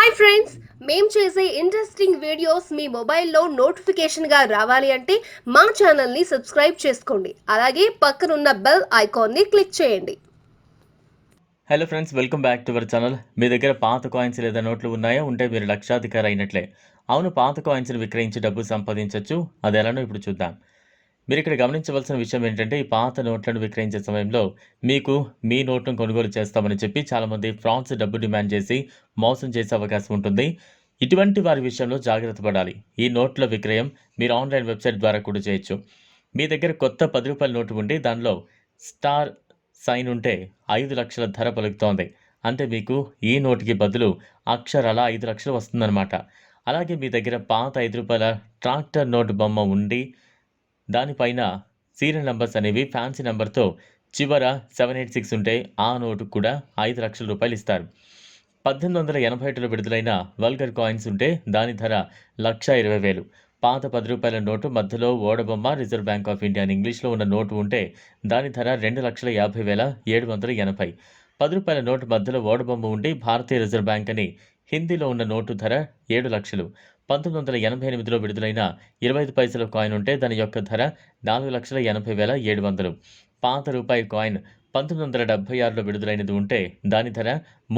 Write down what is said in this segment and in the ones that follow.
Hi friends, మేము చేసే interesting videos మీ మొబైల్లో నోటిఫికేషన్గా రావాలి అంటే మా ఛానల్ని సబ్స్క్రైబ్ చేసుకోండి. అలాగే పక్కనున్న బెల్ ఐకాన్ని క్లిక్ చేయండి. Hello friends, welcome back to our channel. మీ దగ్గర పాత కాయిన్స్ లేదా నోట్లు ఉన్నాయా? ఉంటే మీరు లక్షాధికారి అయినట్లే. అవును, పాత కాయిన్స్ని విక్రయించి డబ్బు సంపాదించవచ్చు. అది ఎలానో ఇప్పుడు చూద్దాం. మీరు ఇక్కడ గమనించవలసిన విషయం ఏంటంటే, ఈ పాత నోట్లను విక్రయించే సమయంలో మీకు మీ నోట్ను కొనుగోలు చేస్తామని చెప్పి చాలామంది ఫ్రాడ్స్ డబ్బు డిమాండ్ చేసి మోసం చేసే అవకాశం ఉంటుంది. ఇటువంటి వారి విషయంలో జాగ్రత్త పడాలి. ఈ నోట్ల విక్రయం మీరు ఆన్లైన్ వెబ్సైట్ ద్వారా కూడా చేయొచ్చు. మీ దగ్గర కొత్త రూ. 10 నోటు ఉండి దానిలో స్టార్ సైన్ ఉంటే 5 లక్షల ధర పలుకుతోంది. అంటే మీకు ఈ నోటుకి బదులు అక్షరాల 5 లక్షలు వస్తుందన్నమాట. అలాగే మీ దగ్గర పాత రూ. 5 ట్రాక్టర్ నోటు బొమ్మ ఉండి దానిపైన సీరియల్ నంబర్స్ అనేవి ఫ్యాన్సీ నంబర్తో చివర 786 ఉంటే ఆ నోటుకు కూడా 5 లక్షల రూపాయలు ఇస్తారు. 1881లో విడుదలైన వల్గర్ కాయిన్స్ ఉంటే దాని ధర 1,20,000. పాత రూ. 10 నోటు మధ్యలో ఓడబొమ్మ రిజర్వ్ బ్యాంక్ ఆఫ్ ఇండియా అని ఇంగ్లీష్లో ఉన్న నోటు ఉంటే దాని ధర 2,50,780. రూ. 10 నోటు మధ్యలో ఓడబొమ్మ ఉండి భారతీయ రిజర్వ్ బ్యాంక్ అని హిందీలో ఉన్న నోటు ధర 7 లక్షలు. 1988లో విడుదలైన 25 పైసల కాయిన్ ఉంటే దాని యొక్క ధర 4,80,700. పాత రూపాయి కాయిన్ 1976లో విడుదలైనది ఉంటే దాని ధర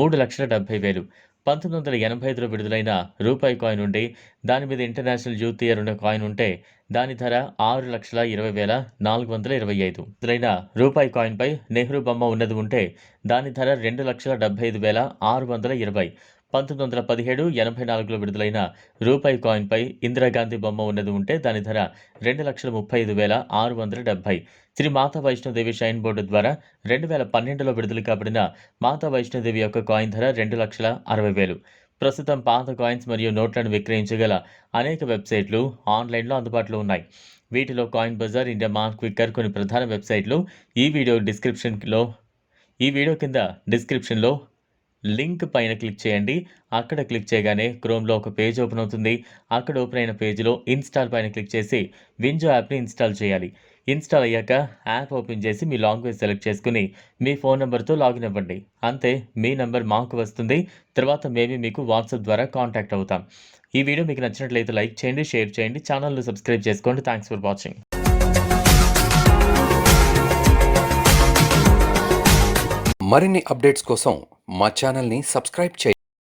3,70,000. 1985లో విడుదలైన రూపాయి కాయిన్ ఉండి దాని మీద ఇంటర్నేషనల్ యూత్ ఇయర్ ఉన్న కాయిన్ ఉంటే దాని ధర 6,20,425. విడుదలైన రూపాయి కాయిన్పై నెహ్రూ బొమ్మ ఉన్నది ఉంటే దాని ధర 2,75,620. 1917-84లో విడుదలైన రూపాయి కాయిన్పై ఇందిరాగాంధీ బొమ్మ ఉన్నది ఉంటే దాని ధర 2,35,670. శ్రీ మాతా వైష్ణోదేవి షైన్ బోర్డు ద్వారా 2012లో విడుదల కాబడిన మాతా వైష్ణోదేవి యొక్క కాయిన్ ధర 2,60,000. ప్రస్తుతం పాత కాయిన్స్ మరియు నోట్లను విక్రయించగల అనేక వెబ్సైట్లు ఆన్లైన్లో అందుబాటులో ఉన్నాయి. వీటిలో Coin Bazaar, India Mart, Quikr కొన్ని ప్రధాన వెబ్సైట్లు. ఈ వీడియో కింద డిస్క్రిప్షన్లో లింక్ పైన క్లిక్ చేయండి. అక్కడ క్లిక్ చేయగానే క్రోమ్లో ఒక పేజ్ ఓపెన్ అవుతుంది. అక్కడ ఓపెన్ అయిన పేజ్లో ఇన్స్టాల్ పైన క్లిక్ చేసి వింజో యాప్ని ఇన్స్టాల్ చేయాలి. ఇన్స్టాల్ అయ్యాక యాప్ ఓపెన్ చేసి మీ లాంగ్వేజ్ సెలెక్ట్ చేసుకుని మీ ఫోన్ నెంబర్తో లాగిన్ అవ్వండి. అంతే, మీ నెంబర్ మాకు వస్తుంది. తర్వాత మేము మీకు వాట్సాప్ ద్వారా కాంటాక్ట్ అవుతాం. ఈ వీడియో మీకు నచ్చినట్లయితే లైక్ చేయండి, షేర్ చేయండి, ఛానల్ను సబ్స్క్రైబ్ చేసుకోండి. Thanks for watching. మరిన్ని అప్డేట్స్ కోసం మా ఛానల్ని సబ్స్క్రైబ్ చేయండి.